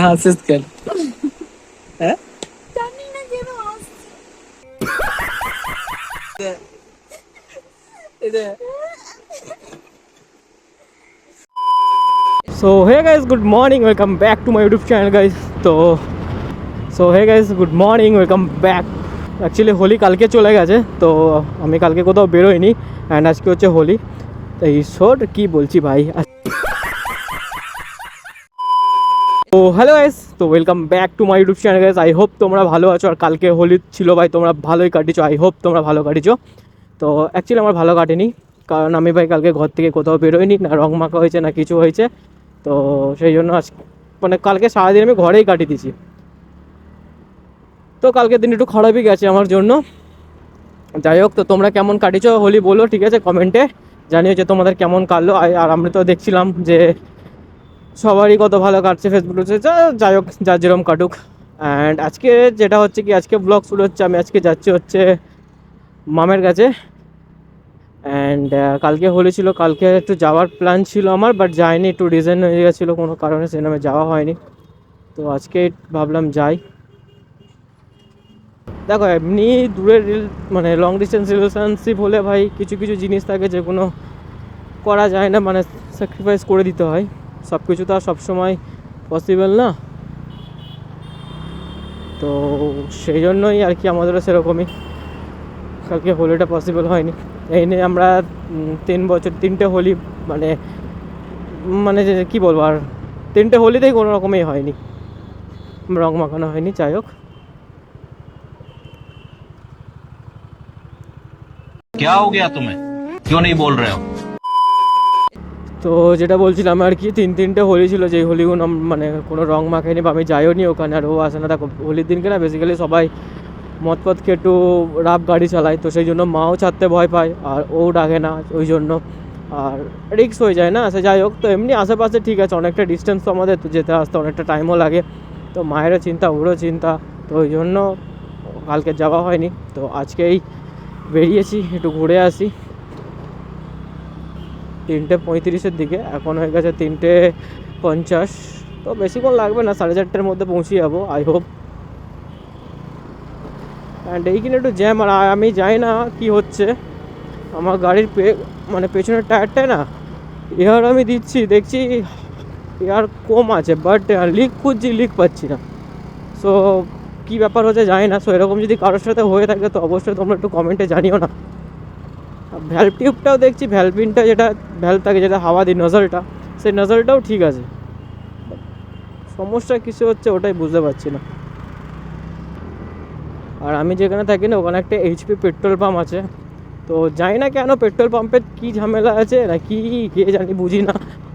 হাসিস কেন? হ্যাঁ জানি না কেন হাসছি। So hey guys, good morning, welcome back to my YouTube channel guys. Hey guys, good morning, welcome back. Actually Holi কালকে চলে গেছে, তো আমি কালকে কোথাও বেরোইনি অ্যান্ড আজকে হচ্ছে হোলি। তো এই শোর কী বলছি ভাই। তো হ্যালো গাইস, তো welcome back to my YouTube channel guys. I hope তোমরা ভালো আছো, আর কালকে হোলি ছিল ভাই, তোমরা ভালোই কাটিয়েছো। আই হোপ তোমরা ভালো কাটিয়েছো। তো অ্যাকচুয়ালি আমার ভালো কাটেনি, কারণ আমি ভাই কালকে ঘর থেকে কোথাও বেরোইনি, না রং মাখা হয়েছে না কিছু হয়েছে। তো সেই জন্য আজ মানে কালকে সারাদিন আমি ঘরেই কাটিয়ে দিয়েছি। তো কালকের দিন একটু খারাপই গেছে আমার জন্য। যাই হোক, তো তোমরা কেমন কাটিয়েছো হোলি বলো, ঠিক আছে, কমেন্টে জানিও যে তোমাদের কেমন কাটলো। আর আমরা তো দেখছিলাম যে সবারই কত ভালো কাটছে ফেসবুকে, যাই হোক যার যেরকম কাটুক। অ্যান্ড আজকে যেটা হচ্ছে কি, আজকে ব্লগ শুরু হচ্ছে, আমি আজকে যাচ্ছি হচ্ছে মামের কাছে। অ্যান্ড কালকে হোলি ছিল, কালকে একটু যাওয়ার প্ল্যান ছিল আমার, বাট যাইনি, একটু রিজন হয়ে গেছিলো কোনো কারণে, সেখানে যাওয়া হয়নি। তো আজকে ভাবলাম যাই। দেখো এমনি দূরের মানে লং ডিস্টেন্স রিলেশনশিপ হলে ভাই কিছু কিছু জিনিস থাকে যেগুলো করা যায় না, মানে স্যাক্রিফাইস করে দিতে হয়। সব কিছু তো আর সবসময় পসিবল না। তো সেই জন্যই আর কি আমাদেরও সেরকমই কালকে হোলিটা পসিবল হয়নি। এই নিয়ে আমরা 3 হোলি মানে মানে যে কী বলবো, আর 3টে হোলিতেই কোনো রকমই হয়নি, রং মাখানো হয়নি। যাই হোক, क्या हो गया तुम्हें, क्यों नहीं बोल रहे हो? তো যেটা বলছিলাম আর কি, 3টে হোলি ছিল, যেই হোলিগুলো মানে কোনো রং মাখায়নি বা আমি যাইও নি ওখানে, আর ও আসে না। দেখো হোলির দিনকে না বেসিক্যালি সবাই মদ পথ খেয়ে একটু রাফ গাড়ি চালায়, তো সেই জন্য মাও ছাড়তে ভয় পায় আর ও ডাকে না ওই জন্য, আর রিক্স হয়ে যায় না। সে যাই হোক, তো এমনি আশেপাশে ঠিক আছে, অনেকটা ডিস্টেন্স তো আমাদের, তো যেতে আসতে অনেকটা টাইমও লাগে, তো মায়েরও চিন্তা ওরও চিন্তা, তো ওই জন্য কালকে যাওয়া হয়নি। তো আজকেই বেরিয়েছি একটু ঘুরে আসি। 3:35 দিকে, এখন হয়ে গেছে 3:50, তো বেশিক্ষণ লাগবে না, 4:30 মধ্যে পৌঁছে যাবো আই হোপ। অ্যান্ড এইখানে একটু জ্যাম, আর আমি জানি না কি হচ্ছে আমার গাড়ির মানে পেছনের টায়ারটায় না এয়ার আমি দিচ্ছি, দেখছি এয়ার কম আছে, বাট লিক খুঁজছি, লিক পাচ্ছি না। সো কী ব্যাপার হচ্ছে জানি না। সো এরকম যদি কারোর সাথে হয়ে থাকে তো অবশ্যই তোমরা একটু কমেন্টে জানিও না। ভ্যালভ টিউবটাও দেখছি, ভ্যালভিনটা যেটা ভ্যালভ থাকে, যেটা হাওয়া দিই নজলটা, সেই নজলটাও ঠিক আছে, সমস্যা কিছু হচ্ছে ওটাই বুঝতে পারছি না। আর আমি যেখানে থাকি না ওখানে একটা এইচপি পেট্রোল পাম্প আছে, তো জানি না কেন পেট্রোল পাম্পের কী ঝামেলা আছে না কি, কে জানি, বুঝি না।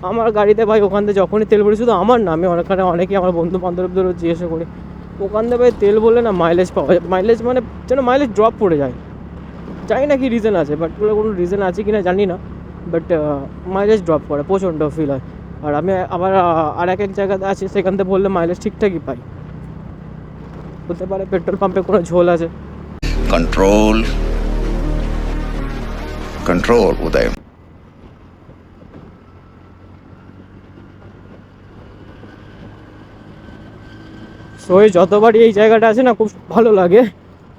আমার গাড়িতে ভাই ওখান থেকে যখনই তেল ভরি, শুধু আমার না, আমি অনেকেই আমার বন্ধু বান্ধবদেরও জিজ্ঞাসা করি, ওখান থেকে ভাই তেল বলে না মাইলেজ পাওয়া যায়, মাইলেজ মানে যেন মাইলেজ ড্রপ পড়ে যায়। জানি না কি রিজন আছে, বাট কোনো রিজন আছে কি না জানি না, বাট মাইলেজ ড্রপ করে প্রচণ্ড ফিল হয়। আর আমি আবার আর এক জায়গাতে আছি, সেখান থেকে বললে মাইলেজ ঠিকঠাকই পাই। হতে পারে পেট্রোল পাম্পে কোনো ঝোল আছে। कंट्रोल कंट्रोल उदय। সো এই যতবারই এই জায়গাটা আছে না খুব ভালো লাগে।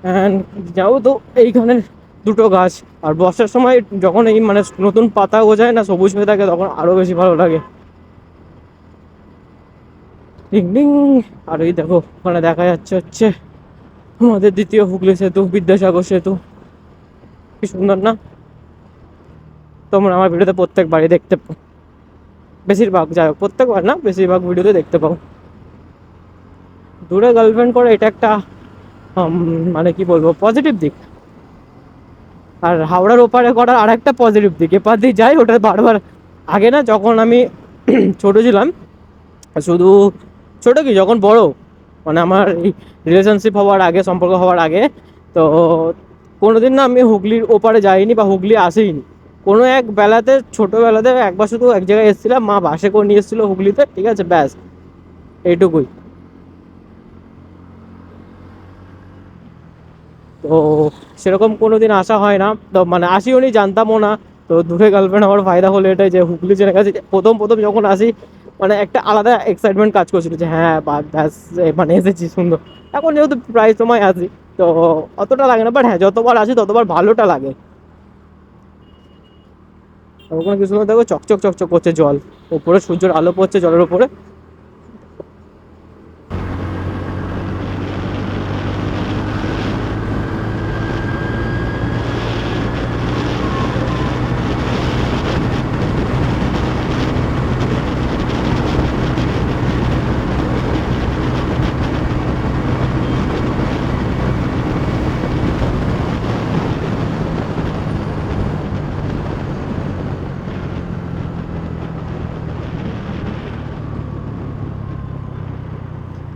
অ্যান্ড যাও তো এইখানে দুটো গাছ, আর বর্ষার সময় যখন এই মানে নতুন পাতা গজায় না, সবুজ হয়ে থাকে, তখন আরও বেশি ভালো লাগে। Ding ding. আর এই দেখো ওখানে দেখা যাচ্ছে হচ্ছে আমাদের দ্বিতীয় হুগলি সেতু, বিদ্যাসাগর সেতু, কি সুন্দর না? তোমরা আমার ভিডিওতে প্রত্যেকবারই দেখতে পাও, বেশিরভাগ, যাই হোক প্রত্যেকবার না, বেশিরভাগ ভিডিওতে দেখতে পাও। দূরে গার্লফ্রেন্ড করে এটা একটা মানে কি বলবো পজিটিভ দিক, আর হাওড়ার ওপারে করার আর একটা পজিটিভ দিক, এপার দিয়ে যাই ওটা বারবার। আগে না যখন আমি ছোটো ছিলাম, শুধু ছোটো কি যখন বড়, মানে আমার এই রিলেশনশিপ হওয়ার আগে, সম্পর্ক হওয়ার আগে, তো কোনো দিন না আমি হুগলির ওপারে যাইনি বা হুগলি আসেইনি। কোনো এক বেলাতে, ছোটোবেলাতে একবার শুধু এক জায়গায় এসেছিলাম, মা বাসে করে নিয়ে এসেছিলো হুগলিতে, ঠিক আছে, ব্যাস এইটুকুই। তো সেরকম কোনো দিন আসা হয় না, তো মানে আসিও নি, জানতামও না। তো দূরে গার্লফ্রেন্ড আমার ফায়দা হলো এটাই যে হুগলি জেনে গেছে, প্রথম প্রথম যখন আসি মানে একটা আলাদা এক্সাইটমেন্ট কাজ করছিল যে হ্যাঁ ব্যাস মানে এসেছি সুন্দর। এখন যেহেতু প্রায় সময় আসি তো অতটা লাগে না, বাট হ্যাঁ যতবার আসি ততবার ভালোটা লাগে। ওখানে কিছু সময় দেখো চকচক চকচক করছে জল, উপরে সূর্যের আলো পড়ছে জলের উপরে।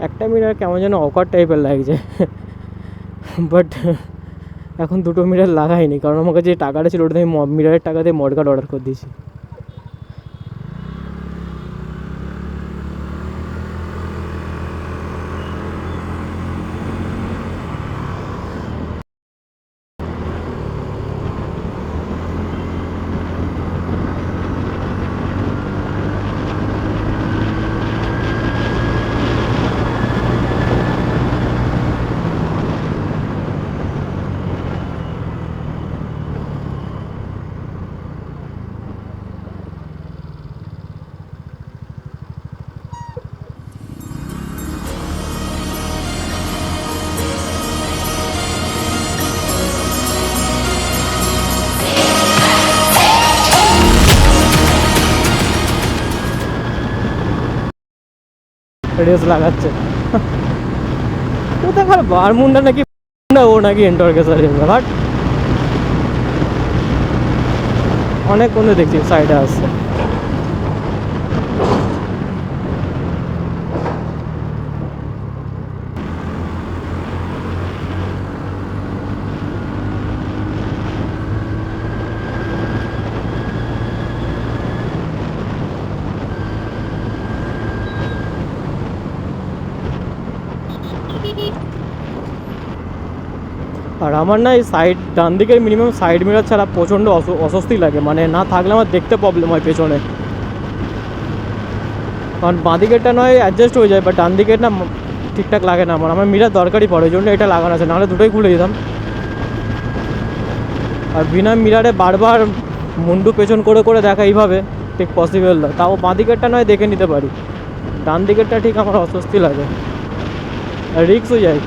একটা মিরার কেমন যেন অকার টাইপের লাগছে, বাট এখন দুটো মিরার লাগাইনি কারণ আমার কাছে যে টাকাটা ছিল ওটা আমি মিরারের টাকা দিয়ে মডগার্ড অর্ডার করে দিয়েছি। রেস লাগাচ্ছে কোথাকার বারমুন্ডা নাকি না ও নাকি এন্টরকেসার বাট অনেক বন্ধু দেখছি সাইডে আসছে। আর আমার না এই সাইড ডান দিকের মিনিমাম সাইড মিরার ছাড়া প্রচণ্ড অস্বস্তি লাগে, মানে না থাকলে আমার দেখতে প্রবলেম হয় পেছনে। কারণ বাঁ দিকেরটা নয় অ্যাডজাস্ট হয়ে যায়, বাট ডান দিকের না ঠিকঠাক লাগে না আমার মিরার দরকারই পড়ে, ওই জন্য এটা লাগানো আছে, নাহলে দুটোই খুলে দিতাম। আর বিনা মিরারে বারবার মুন্ডু পেছন করে করে দেখা এইভাবে ঠিক পসিবল না, তাও বাঁ দিকেরটা নয় দেখে নিতে পারি, ডান দিকেরটা ঠিক আমার অস্বস্তি লাগে আর রিস্ক হয়ে যায়।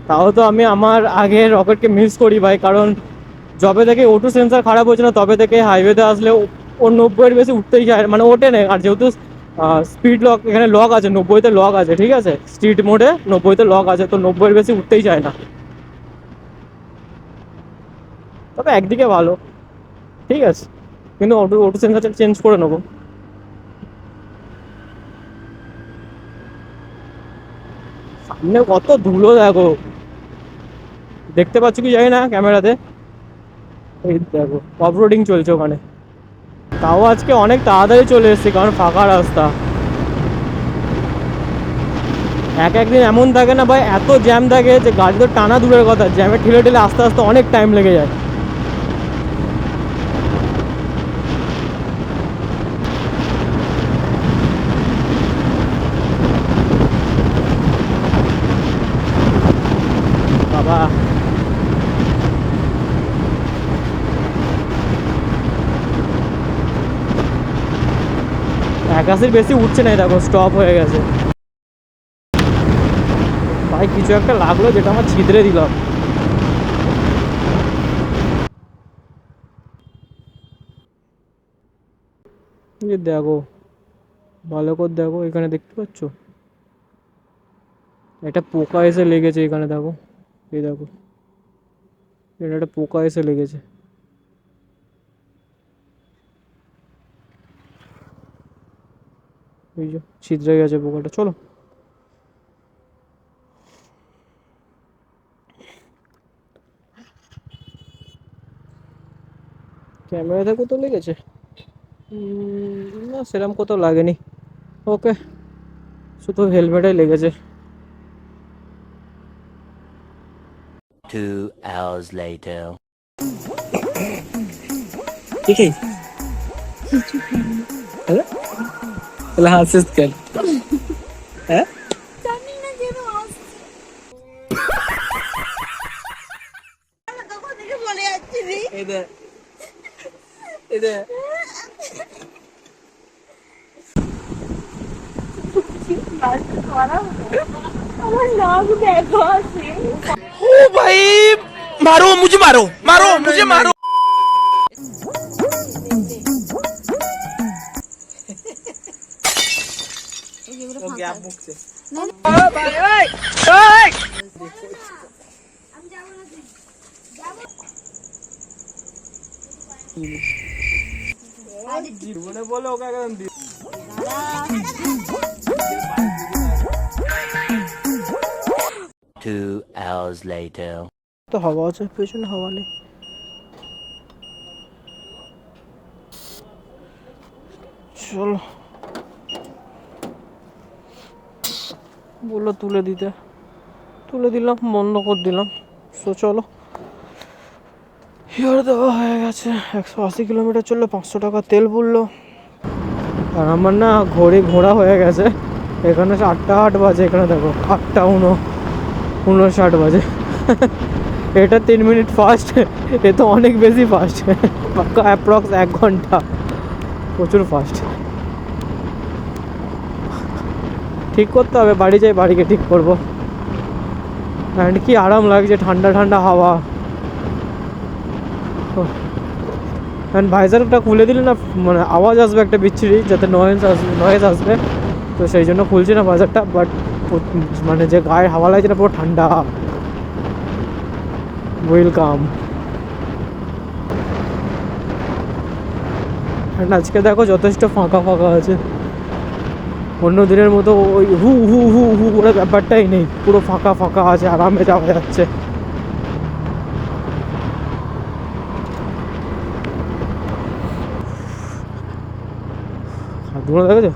তাও তো আমি আমার আগের রকেটকে মিস করি ভাই, কারণ যবে থেকে ওটু সেন্সার খারাপ হয়েছে না তবে থেকে হাইওয়েতে আসলে ও 90-এর বেশি উঠতেই যায়, মানে ওঠে না। আর যেহেতু স্পিড লক এখানে লক আছে, 90-তে লক আছে, ঠিক আছে স্ট্রিট মোডে 90-তে লক আছে, তো 90-এর বেশি উঠতেই যায় না। তবে একদিকে ভালো, ঠিক আছে, কিন্তু ওটু ওটু সেন্সারটা চেঞ্জ করে নেবো। সামনে কত ধুলো দেখো, দেখতে পাচ্ছ কি জানি না ক্যামেরাতে, এই দেখো অফ রোডিং চলছে ওখানে। তাও আজকে অনেক তাড়াতাড়ি চলে এসেছি কারণ ফাঁকা রাস্তা। একদিন এমন থাকে না ভাই, এত জ্যাম থাকে যে গাড়ি তো টানা দূরের কথা, জ্যামে ঠেলে ঠেলে আস্তে আস্তে অনেক টাইম লেগে যায়। বাবা একাশির বেশি উঠছে না, দেখো স্টপ হয়ে গেছে। ভাই কিছু একটা লাগলো যেটা আমার ছিদ্রে দিলাম। এই দেখো ভালো করে দেখো, এখানে দেখতে পাচ্ছ একটা পোকা এসে লেগেছে এখানে, দেখো এই দেখো এটা একটা পোকা এসে লেগেছে। এই যে ছিদ্রে গেছে পোকাটা। চলো ক্যামেরাতে কোথাও লেগেছে না, সেরকম কোথাও লাগেনি। ওকে, শুধু হেলমেটে লেগেছে। 2 hours later. কি খাইছিস? কিছু খাইনি। তাহলে হাসিস কেন? হ্যাঁ জানি না কেন আসছে। তখন থেকে বলে যাচ্ছি রে। এই দে এই দে আমার নাক দেখো আছে। मारो मुझे मारो मारो मुझे मारो ও গ্যাপ মুখছে। জীবনে বলে ওকে একদম দি তো হাওয়া আছে, পেছনে হাওয়া নেই। চলো, বললো তুলে দিতে, তুলে দিলাম, বন্ধ করে দিলাম। তো চলো, হিয়ার দেওয়া হয়ে গেছে। 180 কিলোমিটার চললো, 500 টাকা তেল পড়লো। আর আমার না ঘোরা হয়ে গেছে। এখানে 8:08 বাজে, এখানে দেখো 8:59 বাজে। এটা 3 মিনিট ফাস্ট, এ তো অনেক বেশি ফাস্ট। পাক্কা অ্যাপ্রক্স 1 ঘন্টা, প্রচুর ফাস্ট। ঠিক করতে হবে, বাড়ি যাই, বাড়িকে ঠিক করবো। অ্যান্ড কি আরাম লাগছে, ঠান্ডা ঠান্ডা হাওয়া। অ্যান্ড ভাইজারটা খুলে দিলে না মানে আওয়াজ আসবে একটা বিচ্ছিরি, যাতে নয়েজ আসবে, তো সেই জন্য খুলছি না ভাইজারটা। বাট মানে যে গায়ে হাওয়া লাগছে না, পুরো ঠান্ডা। ওয়েলকাম। অ্যান্ড আজকে দেখো যথেষ্ট ফাঁকা ফাঁকা আছে, অন্য দিনের মতো ওই হু হু হু হু করে ব্যাপারটাই নেই, পুরো ফাঁকা ফাঁকা আছে, আরামে যাওয়া যাচ্ছে। ধুলো দেখেছো?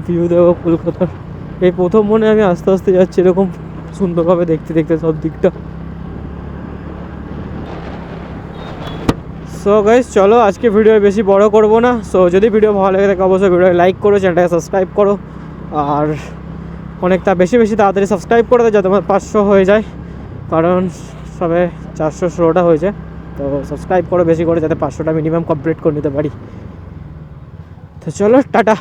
ভিউ দেখো কলকাতার। এই প্রথম মনে আমি আস্তে আস্তে যাচ্ছি এরকম সুন্দরভাবে দেখতে দেখতে সব দিকটা। সো গাইস চলো, আজকে ভিডিও বেশি বড় করব না। সো যদি ভিডিও ভালো লাগে থাকে অবশ্যই ভিডিও লাইক করো, চ্যানেলটাকে সাবস্ক্রাইব করো, আর অনেকটা বেশি তাড়াতাড়ি সাবস্ক্রাইব করে দাও যাতে আমার 500 হয়ে যায়, কারণ সবে 416টা হয়েছে। তো সাবস্ক্রাইব করো বেশি করে, যাতে 500টা মিনিমাম কমপ্লিট করে নিতে পারি। তো চলো, টাটা।